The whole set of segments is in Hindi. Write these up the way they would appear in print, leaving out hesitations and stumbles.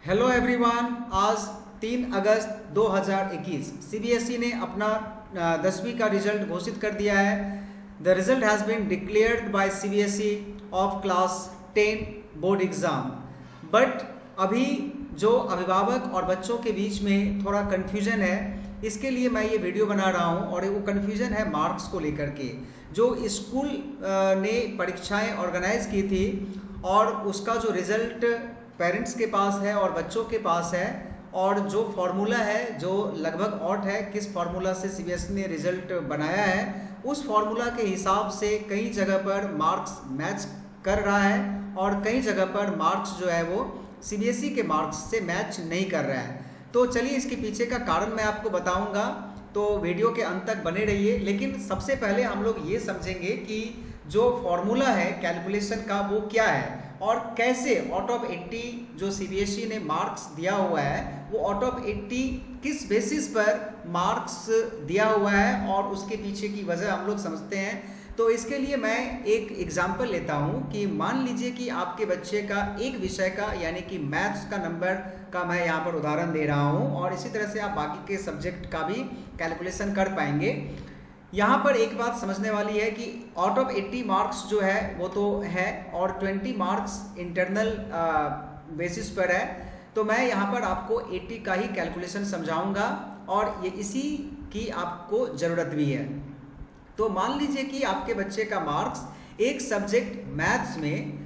Hello everyone. आज 3 अगस्त 2021 सीबीएसई ने अपना 10वीं का रिजल्ट घोषित कर दिया है। The result has been declared by CBSE of class 10 board exam. But अभी जो अभिभावक और बच्चों के बीच में थोड़ा कन्फ्यूजन है, इसके लिए मैं ये वीडियो बना रहा हूँ। और वो कन्फ्यूजन है मार्क्स को लेकर के। जो स्कूल ने परीक्षाएं ऑर्गेनाइज की थी और उसका जो रिजल्ट पेरेंट्स के पास है और बच्चों के पास है, और जो फार्मूला है जो लगभग ऑट है, किस फार्मूला से सीबीएसई ने रिजल्ट बनाया है, उस फार्मूला के हिसाब से कई जगह पर मार्क्स मैच कर रहा है और कई जगह पर मार्क्स जो है वो सीबीएसई के मार्क्स से मैच नहीं कर रहा है। तो चलिए इसके पीछे का कारण मैं आपको बताऊंगा, तो वीडियो के अंत तक बने रहिए। लेकिन सबसे पहले हम लोग ये समझेंगे कि जो फॉर्मूला है कैलकुलेशन का वो क्या है और कैसे आउट ऑफ 80 जो सीबीएसई ने मार्क्स दिया हुआ है वो आउट ऑफ 80 किस बेसिस पर मार्क्स दिया हुआ है और उसके पीछे की वजह हम लोग समझते हैं। तो इसके लिए मैं एक एग्जांपल लेता हूं कि मान लीजिए कि आपके बच्चे का एक विषय का यानी कि मैथ्स का नंबर का मैं यहाँ पर उदाहरण दे रहा हूँ, और इसी तरह से आप बाकी के सब्जेक्ट का भी कैलकुलेशन कर पाएंगे। यहाँ पर एक बात समझने वाली है कि आउट ऑफ 80 मार्क्स जो है वो तो है और 20 मार्क्स इंटरनल बेसिस पर है। तो मैं यहाँ पर आपको 80 का ही कैलकुलेशन समझाऊंगा और ये इसी की आपको ज़रूरत भी है। तो मान लीजिए कि आपके बच्चे का मार्क्स एक सब्जेक्ट मैथ्स में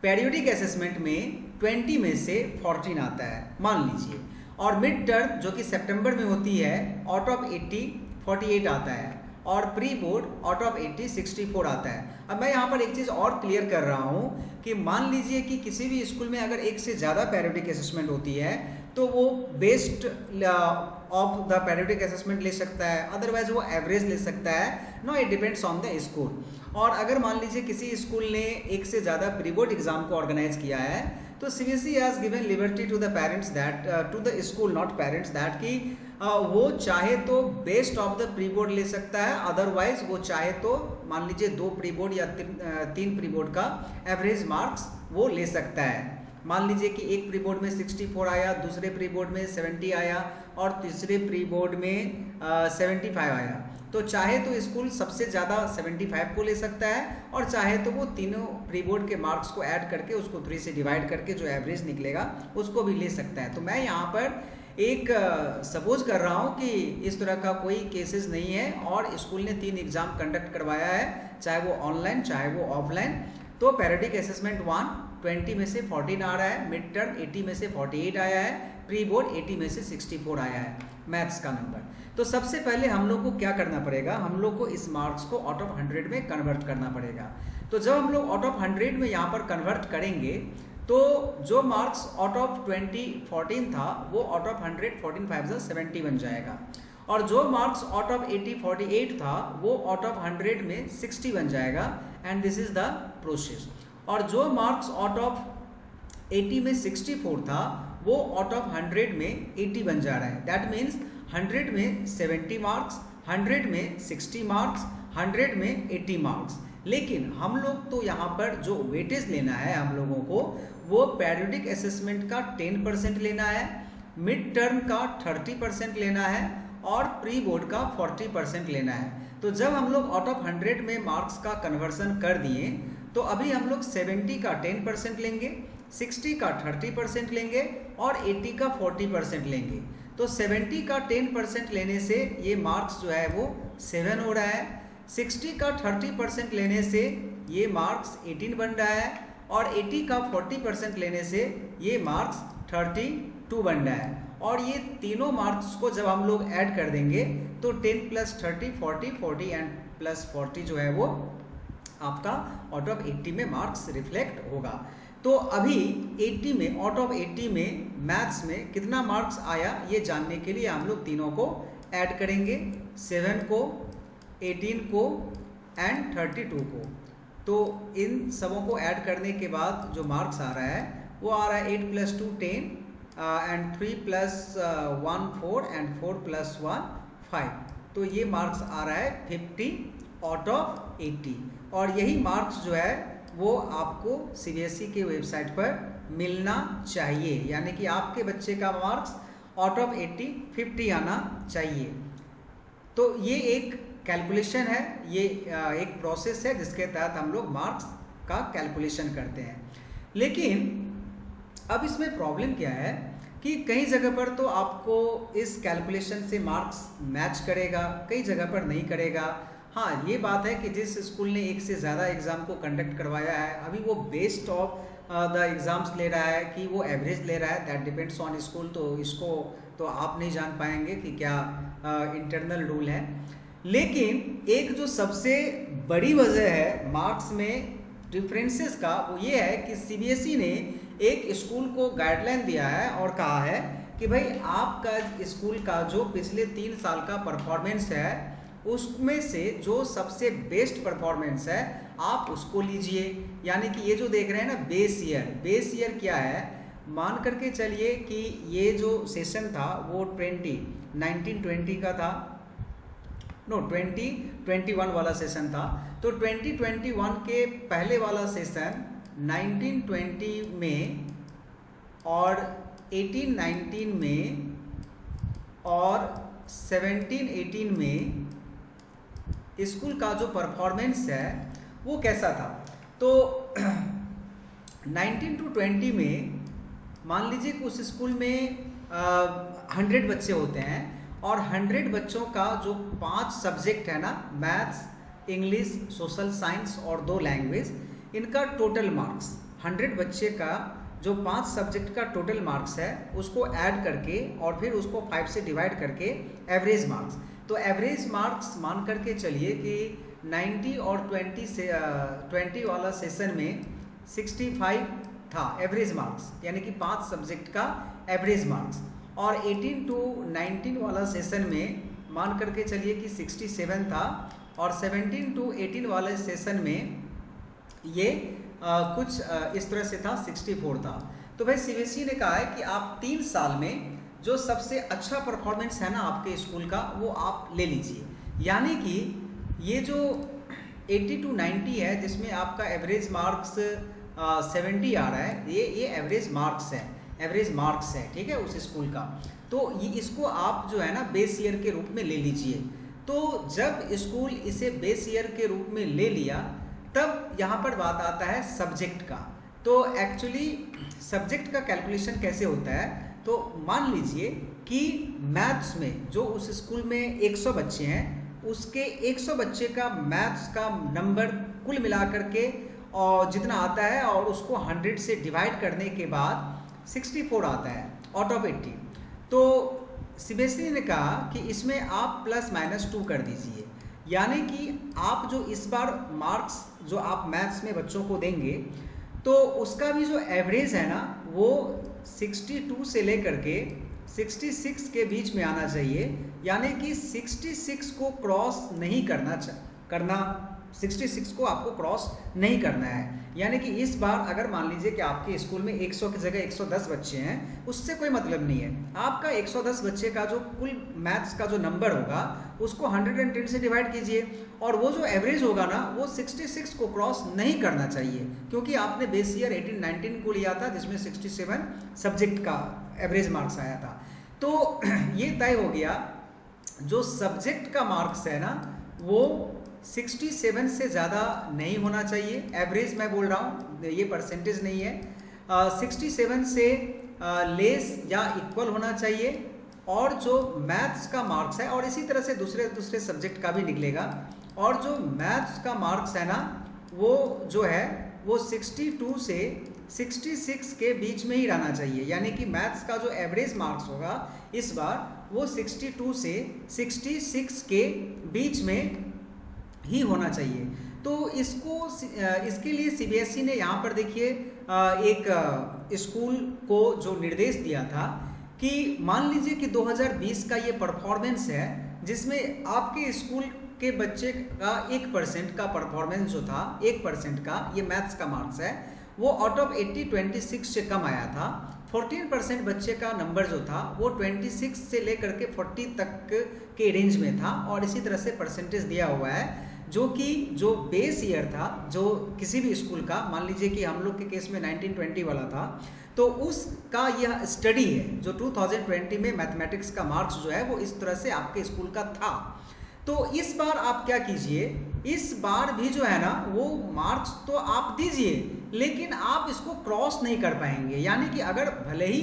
पेरियोडिक असेसमेंट में 20 में से 14 आता है मान लीजिए, और मिड टर्म जो कि सितंबर में होती है आउट ऑफ 80 48 आता है, और प्री बोर्ड आउट ऑफ 80 64 आता है। अब मैं यहाँ पर एक चीज़ और क्लियर कर रहा हूँ कि मान लीजिए कि किसी भी स्कूल में अगर एक से ज़्यादा पेरियोडिक असेसमेंट होती है तो वो based of the periodic assessment ले सकता है, अदरवाइज वो एवरेज ले सकता है। No, it depends on the school. और अगर मान लीजिए किसी स्कूल ने एक से ज़्यादा प्री बोर्ड एग्जाम को ऑर्गेनाइज किया है तो CBSE has given liberty to the parents that to the school not parents that कि वो चाहे तो best of the pre board ले सकता है, अदरवाइज वो चाहे तो मान लीजिए 2 प्री बोर्ड या 3 प्री बोर्ड का एवरेज मार्क्स वो ले सकता है। मान लीजिए कि एक प्री बोर्ड में 64 आया, दूसरे प्री बोर्ड में 70 आया और तीसरे प्री बोर्ड में 75 आया, तो चाहे तो स्कूल सबसे ज़्यादा 75 को ले सकता है और चाहे तो वो तीनों प्री बोर्ड के मार्क्स को ऐड करके उसको 3 से डिवाइड करके जो एवरेज निकलेगा उसको भी ले सकता है। तो मैं यहाँ पर एक सपोज कर रहा हूँ कि इस तरह का कोई केसेस नहीं है और स्कूल ने 3 एग्जाम कंडक्ट करवाया है, चाहे वो ऑनलाइन चाहे वो ऑफलाइन। तो पेरियोडिक असेसमेंट 1 20 में से 14 आ रहा है, मिड टर्म 80 में से 48 आया है, प्री बोर्ड 80 में से 64 आया है मैथ्स का नंबर। तो सबसे पहले हम लोग को क्या करना पड़ेगा, हम लोग को इस मार्क्स को आउट ऑफ 100 में कन्वर्ट करना पड़ेगा। तो जब हम लोग आउट ऑफ 100 में यहाँ पर कन्वर्ट करेंगे तो जो मार्क्स आउट ऑफ 20 14 था वो आउट ऑफ 100 14 5 70 बन जाएगा, और जो मार्क्स आउट ऑफ 80 48 था वो आउट ऑफ 100 में 60 बन जाएगा। And this is the process. और जो मार्क्स आउट ऑफ 80 में 64 था वो आउट ऑफ 100 में 80 बन जा रहा है। दैट मीन्स 100 में 70 मार्क्स, 100 में 60 मार्क्स, 100 में 80 मार्क्स। लेकिन हम लोग तो यहाँ पर जो वेटेज लेना है हम लोगों को वो पेरियोडिक असेसमेंट का 10% लेना है, मिड टर्म का 30% लेना है और प्री बोर्ड का 40% लेना है। तो जब हम लोग आउट ऑफ 100 में मार्क्स का कन्वर्सन कर दिए तो अभी हम लोग 70 का 10% लेंगे, 60 का 30% लेंगे और 80 का 40% लेंगे। तो 70 का 10% लेने से ये मार्क्स जो है वो 7 हो रहा है, 60 का 30% लेने से ये मार्क्स 18 बन रहा है और 80 का 40% लेने से ये मार्क्स 32 बन रहा है। और ये तीनों मार्क्स को जब हम लोग ऐड कर देंगे तो 10 + 30 40 40 एंड +40 जो है वो आपका आउट ऑफ 80 में मार्क्स रिफ्लेक्ट होगा। तो अभी 80 में आउट ऑफ 80 में मैथ्स में कितना मार्क्स आया ये जानने के लिए हम लोग तीनों को ऐड करेंगे, 7 को, 18 को एंड 32 को। तो इन सबों को ऐड करने के बाद जो मार्क्स आ रहा है वो आ रहा है 8 + 2 10 एंड 3 + 1 4 एंड 4 + 1 5। तो ये मार्क्स आ रहा है 50 आउट ऑफ 80। और यही मार्क्स जो है वो आपको सीबीएसई के वेबसाइट पर मिलना चाहिए, यानी कि आपके बच्चे का मार्क्स आउट ऑफ 80 50 आना चाहिए। तो ये एक कैलकुलेशन है, ये एक प्रोसेस है जिसके तहत हम लोग मार्क्स का कैलकुलेशन करते हैं। लेकिन अब इसमें प्रॉब्लम क्या है कि कई जगह पर तो आपको इस कैलकुलेशन से मार्क्स मैच करेगा, कई जगह पर नहीं करेगा। हाँ, ये बात है कि जिस स्कूल ने एक से ज़्यादा एग्ज़ाम को कंडक्ट करवाया है, अभी वो बेस्ड ऑफ द एग्ज़ाम्स ले रहा है कि वो एवरेज ले रहा है, दैट डिपेंड्स ऑन स्कूल। तो इसको तो आप नहीं जान पाएंगे कि क्या इंटरनल रूल है। लेकिन एक जो सबसे बड़ी वजह है मार्क्स में डिफरेंसेस का, वो ये है कि सीबीएसई ने एक स्कूल को गाइडलाइन दिया है और कहा है कि भाई आपका स्कूल का जो पिछले 3 साल का परफॉर्मेंस है उसमें से जो सबसे बेस्ट परफॉर्मेंस है आप उसको लीजिए। यानी कि ये जो देख रहे हैं ना बेस ईयर क्या है, मान करके चलिए कि ये जो सेशन था वो 1920 का था, 2021 वाला सेशन था। तो 2021 के पहले वाला सेशन 1920 में और 1819 में और 1718 में स्कूल का जो परफॉर्मेंस है वो कैसा था। तो 19 to 20 में मान लीजिए कि उस स्कूल में 100 बच्चे होते हैं और 100 बच्चों का जो 5 सब्जेक्ट है ना, मैथ्स, इंग्लिश, सोशल साइंस और 2 लैंग्वेज, इनका टोटल मार्क्स 100 बच्चे का जो 5 सब्जेक्ट का टोटल मार्क्स है उसको ऐड करके और फिर उसको 5 से डिवाइड करके एवरेज मार्क्स। तो एवरेज मार्क्स मान करके चलिए कि 90 और 20 वाला सेशन में 65 था एवरेज मार्क्स, यानी कि 5 सब्जेक्ट का एवरेज मार्क्स। और 18 to 19 वाला सेशन में मान करके चलिए कि 67 था और 17 to 18 वाले सेशन में ये कुछ इस तरह से था, 64 था। तो भाई सीबीएसई ने कहा है कि आप 3 साल में जो सबसे अच्छा परफॉर्मेंस है ना आपके स्कूल का वो आप ले लीजिए। यानी कि ये जो 80 to 90 है जिसमें आपका एवरेज मार्क्स 70 आ रहा है, ये एवरेज मार्क्स है, ठीक है, उस स्कूल का। तो ये इसको आप जो है ना बेस ईयर के रूप में ले लीजिए। तो जब स्कूल इसे बेस ईयर के रूप में ले लिया तब यहाँ पर बात आता है सब्जेक्ट का। तो एक्चुअली सब्जेक्ट का कैलकुलेशन कैसे होता है, तो मान लीजिए कि मैथ्स में जो उस स्कूल में 100 बच्चे हैं उसके 100 बच्चे का मैथ्स का नंबर कुल मिलाकर के और जितना आता है और उसको 100 से डिवाइड करने के बाद 64 आता है आउट ऑफ 80। तो सीबीएसई ने कहा कि इसमें आप +-2 कर दीजिए, यानी कि आप जो इस बार मार्क्स जो आप मैथ्स में बच्चों को देंगे तो उसका भी जो एवरेज है ना वो 62 से लेकर के 66 के बीच में आना चाहिए। यानी कि 66 को क्रॉस नहीं करना 66 को आपको क्रॉस नहीं करना है। यानी कि इस बार अगर मान लीजिए कि आपके स्कूल में 100 की जगह 110 बच्चे हैं, उससे कोई मतलब नहीं है। आपका 110 बच्चे का जो कुल मैथ्स का जो नंबर होगा उसको 110 से डिवाइड कीजिए और वो जो एवरेज होगा ना वो 66 को क्रॉस नहीं करना चाहिए, क्योंकि आपने बेस ईयर 18-19 को लिया था जिसमें 67 सब्जेक्ट का एवरेज मार्क्स आया था। तो ये तय हो गया जो सब्जेक्ट का मार्क्स है ना वो 67 से ज़्यादा नहीं होना चाहिए। एवरेज मैं बोल रहा हूँ, ये परसेंटेज नहीं है। 67 से लेस या इक्वल होना चाहिए। और जो मैथ्स का मार्क्स है और इसी तरह से दूसरे सब्जेक्ट का भी निकलेगा, और जो मैथ्स का मार्क्स है ना वो जो है वो 62 से 66 के बीच में ही रहना चाहिए। यानी कि मैथ्स का जो एवरेज मार्क्स होगा इस बार वो 62 से 66 के बीच में ही होना चाहिए। तो इसके लिए सीबीएसई ने यहाँ पर देखिए एक स्कूल को जो निर्देश दिया था कि मान लीजिए कि 2020 का ये परफॉर्मेंस है जिसमें आपके स्कूल के बच्चे का 1% का परफॉर्मेंस जो था, 1% का ये मैथ्स का मार्क्स है, वो आउट ऑफ 80 26 से कम आया था। 14% बच्चे का नंबर जो था वो 26 से लेकर के 40 तक के रेंज में था और इसी तरह से परसेंटेज दिया हुआ है। जो कि जो बेस ईयर था जो किसी भी स्कूल का, मान लीजिए कि हम लोग के केस में 1920 वाला था, तो उसका यह स्टडी है जो 2020 में मैथमेटिक्स का मार्क्स जो है वो इस तरह से आपके स्कूल का था। तो इस बार आप क्या कीजिए, इस बार भी जो है ना वो मार्क्स तो आप दीजिए, लेकिन आप इसको क्रॉस नहीं कर पाएंगे। यानी कि अगर भले ही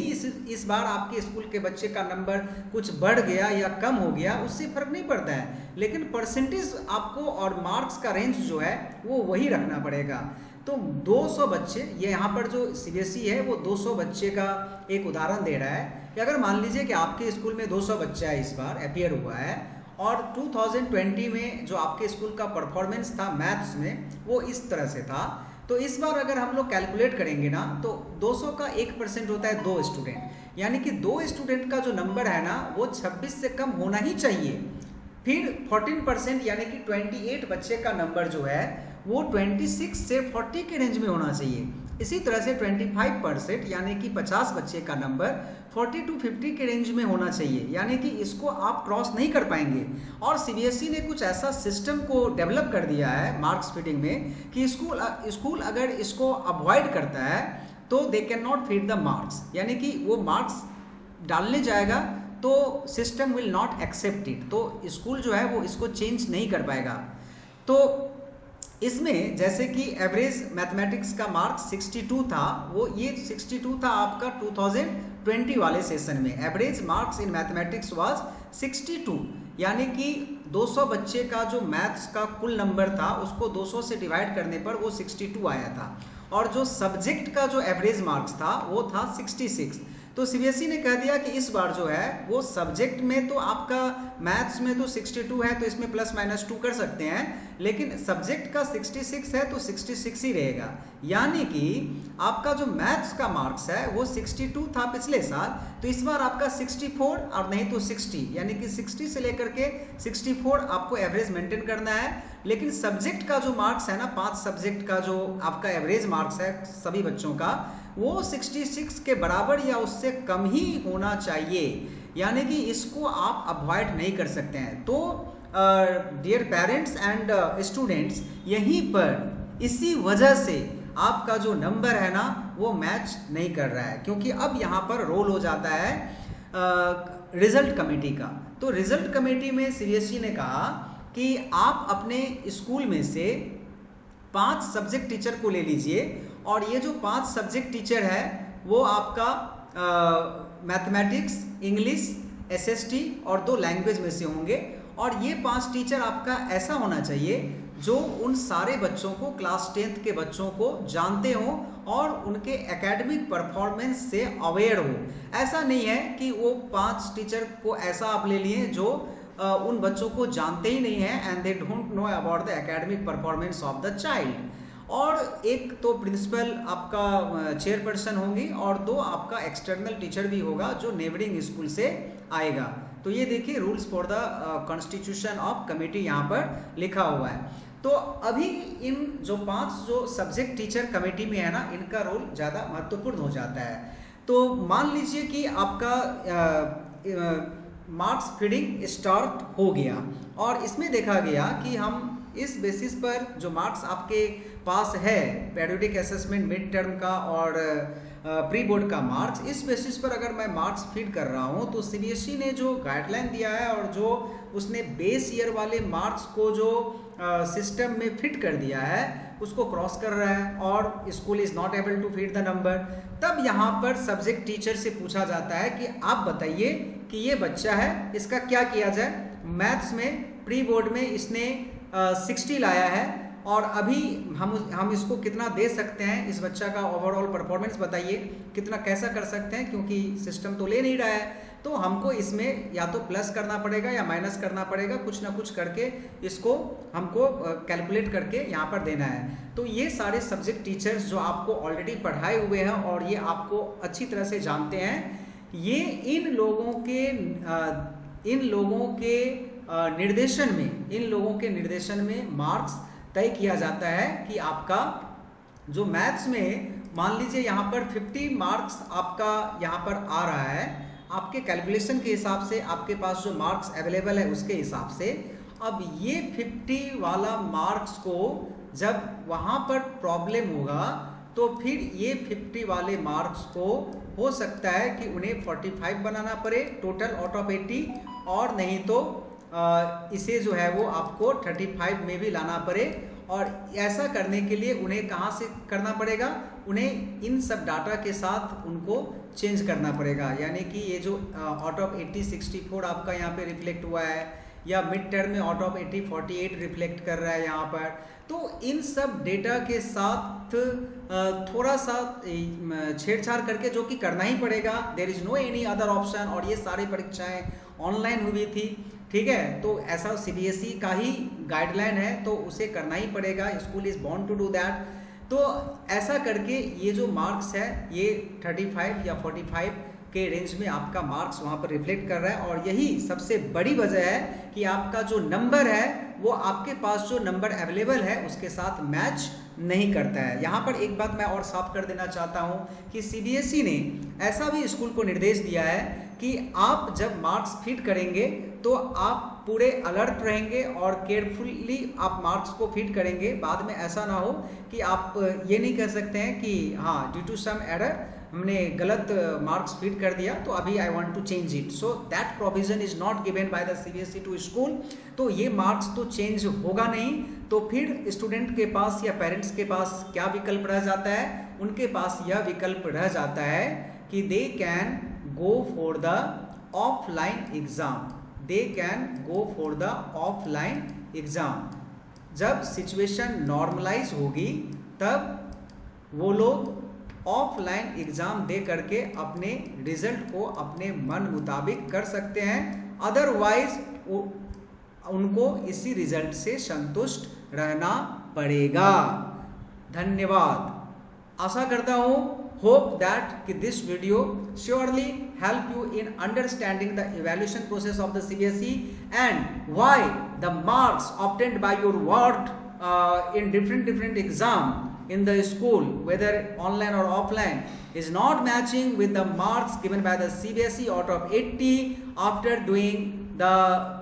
इस बार आपके स्कूल के बच्चे का नंबर कुछ बढ़ गया या कम हो गया, उससे फर्क नहीं पड़ता है, लेकिन परसेंटेज आपको और मार्क्स का रेंज जो है वो वही रखना पड़ेगा। तो 200 बच्चे, ये यहाँ पर जो सीबीएसई है वो 200 बच्चे का एक उदाहरण दे रहा है कि अगर मान लीजिए कि आपके स्कूल में 200 बच्चा इस बार अपीयर हुआ है और 2020 में जो आपके स्कूल का परफॉर्मेंस था मैथ्स में वो इस तरह से था, तो इस बार अगर हम लोग कैलकुलेट करेंगे ना तो 200 का 1% होता है 2 स्टूडेंट, यानी कि 2 स्टूडेंट का जो नंबर है ना वो 26 से कम होना ही चाहिए। फिर 14% यानी कि 28 बच्चे का नंबर जो है वो 26 से 40 के रेंज में होना चाहिए। इसी तरह से 25% यानी कि 50 बच्चे का नंबर 40 to 50 के रेंज में होना चाहिए, यानी कि इसको आप क्रॉस नहीं कर पाएंगे। और सीबीएसई ने कुछ ऐसा सिस्टम को डेवलप कर दिया है मार्क्स फीडिंग में कि स्कूल अगर इसको अवॉइड करता है तो they can not feed the marks, यानी कि वो मार्क्स डालने जाएगा तो system will not accept it, तो स्कूल जो है वो इसको चेंज नहीं कर पाएगा। तो इसमें जैसे कि एवरेज मैथमेटिक्स का मार्क्स 62 था, वो ये 62 था आपका 2020 वाले सेशन में। Average marks in mathematics was 62, यानी कि 200 बच्चे का जो मैथ्स का कुल नंबर था उसको 200 से डिवाइड करने पर वो 62 आया था, और जो सब्जेक्ट का जो एवरेज मार्क्स था वो था 66। तो सीबीएसई ने कह दिया कि इस बार जो है वो सब्जेक्ट में तो आपका मैथ्स में तो 62 है तो इसमें +-2 कर सकते हैं, लेकिन सब्जेक्ट का 66 है तो 66 ही रहेगा। यानी कि आपका जो मैथ्स का मार्क्स है वो 62 था पिछले साल, तो इस बार आपका 64 और नहीं तो 60, यानी कि 60 से लेकर के 64 आपको एवरेज मेंटेन करना है। लेकिन सब्जेक्ट का जो मार्क्स है ना, 5 सब्जेक्ट का जो आपका एवरेज मार्क्स है सभी बच्चों का, वो 66 के बराबर या उससे कम ही होना चाहिए, यानी कि इसको आप अवॉइड नहीं कर सकते हैं। तो डियर पेरेंट्स एंड स्टूडेंट्स, यहीं पर इसी वजह से आपका जो नंबर है ना वो मैच नहीं कर रहा है, क्योंकि अब यहाँ पर रोल हो जाता है रिजल्ट कमेटी का। तो रिजल्ट कमेटी में सीबीएसई ने कहा कि आप अपने स्कूल में से 5 सब्जेक्ट टीचर को ले लीजिए, और ये जो 5 सब्जेक्ट टीचर है वो आपका मैथमेटिक्स, इंग्लिश, एसएसटी और 2 लैंग्वेज में से होंगे। और ये 5 टीचर आपका ऐसा होना चाहिए जो उन सारे बच्चों को, क्लास 10th के बच्चों को जानते हों और उनके एकेडमिक परफॉर्मेंस से अवेयर हो। ऐसा नहीं है कि वो 5 टीचर को ऐसा आप ले लिए जो उन बच्चों को जानते ही नहीं है and they don't know about the academic performance of the child. और एक तो प्रिंसिपल आपका चेयरपर्सन होंगी और 2 आपका एक्सटर्नल टीचर भी होगा जो नेबरिंग स्कूल से आएगा। तो ये देखिए rules for the constitution of committee यहाँ पर लिखा हुआ है। तो अभी इन जो 5 जो सब्जेक्ट टीचर कमेटी में है ना, इनका रोल ज़्यादा महत्वपूर्ण हो जाता है। तो मान लीजिए कि आपका मार्क्स फीडिंग स्टार्ट हो गया और इसमें देखा गया कि हम इस बेसिस पर जो मार्क्स आपके पास है पीरियोडिक असेसमेंट, मिड टर्म का और प्री बोर्ड का मार्क्स, इस बेसिस पर अगर मैं मार्क्स फीड कर रहा हूं तो सीबीएसई ने जो गाइडलाइन दिया है और जो उसने बेस ईयर वाले मार्क्स को जो सिस्टम में फिट कर दिया है उसको क्रॉस कर रहा है और school is not able to feed the number. तब यहाँ पर सब्जेक्ट टीचर से पूछा जाता है कि आप बताइए कि ये बच्चा है, इसका क्या किया जाए। मैथ्स में प्री बोर्ड में इसने 60 लाया है और अभी हम इसको कितना दे सकते हैं, इस बच्चा का ओवरऑल परफॉर्मेंस बताइए, कितना कैसा कर सकते हैं, क्योंकि सिस्टम तो ले नहीं रहा है तो हमको इसमें या तो प्लस करना पड़ेगा या माइनस करना पड़ेगा, कुछ ना कुछ करके इसको हमको कैलकुलेट करके यहाँ पर देना है। तो ये सारे सब्जेक्ट टीचर्स जो आपको ऑलरेडी पढ़ाए हुए हैं और ये आपको अच्छी तरह से जानते हैं, ये इन लोगों के निर्देशन में मार्क्स तय किया जाता है कि आपका जो मैथ्स में मान लीजिए यहाँ पर 50 मार्क्स आपका यहाँ पर आ रहा है, आपके कैलकुलेशन के हिसाब से आपके पास जो मार्क्स अवेलेबल है उसके हिसाब से, अब ये 50 वाला मार्क्स को जब वहाँ पर प्रॉब्लम होगा तो फिर ये 50 वाले मार्क्स को हो सकता है कि उन्हें 45 बनाना पड़े टोटल आउट ऑफ 80, और नहीं तो इसे जो है वो आपको 35 में भी लाना पड़े। और ऐसा करने के लिए उन्हें कहाँ से करना पड़ेगा, उन्हें इन सब डाटा के साथ उनको चेंज करना पड़ेगा। यानी कि ये जो आउट ऑफ 80 64 आपका यहाँ पे रिफ्लेक्ट हुआ है, या मिड टर्म में आउट ऑफ 80 48 रिफ्लेक्ट कर रहा है यहाँ पर, तो इन सब डेटा के साथ थोड़ा सा छेड़छाड़ करके जो कि करना ही पड़ेगा, there is no any other option. और ये सारी परीक्षाएं ऑनलाइन हुई थी, ठीक है, तो ऐसा सीबीएसई का ही गाइडलाइन है, तो उसे करना ही पड़ेगा, school is born to do that. तो ऐसा करके ये जो मार्क्स है ये 35 या 45 के रेंज में आपका मार्क्स वहाँ पर रिफ्लेक्ट कर रहा है। और यही सबसे बड़ी वजह है कि आपका जो नंबर है वो आपके पास जो नंबर अवेलेबल है उसके साथ मैच नहीं करता है। यहाँ पर एक बात मैं और साफ कर देना चाहता हूँ कि सीबीएसई ने ऐसा भी स्कूल को निर्देश दिया है कि आप जब मार्क्स फिट करेंगे तो आप पूरे अलर्ट रहेंगे और केयरफुली आप मार्क्स को फिट करेंगे। बाद में ऐसा ना हो कि आप ये नहीं कह सकते हैं कि हाँ ड्यू टू सम एरर हमने गलत मार्क्स फिट कर दिया तो अभी I want to change it. So that provision is not given by the CBSE to school. तो ये मार्क्स तो चेंज होगा नहीं, तो फिर स्टूडेंट के पास या पेरेंट्स के पास क्या विकल्प रह जाता है, उनके पास यह विकल्प रह जाता है कि they can go for the offline exam, they can go for the offline exam. जब सिचुएशन नॉर्मलाइज होगी तब वो लोग ऑफलाइन एग्जाम दे करके अपने रिजल्ट को अपने मन मुताबिक कर सकते हैं, अदरवाइज उनको इसी रिजल्ट से संतुष्ट रहना पड़ेगा। धन्यवाद। आशा करता हूँ hope that this video surely help you in understanding the evaluation process of the CBSE and why the marks obtained by your work in different exam in the school, whether online or offline, is not matching with the marks given by the CBSE out of 80 after doing the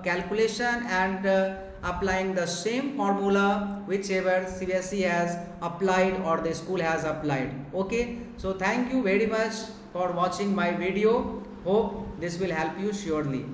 calculation and applying the same formula whichever CBSE has applied or the school has applied. Okay, so thank you very much for watching my video. Hope this will help you surely.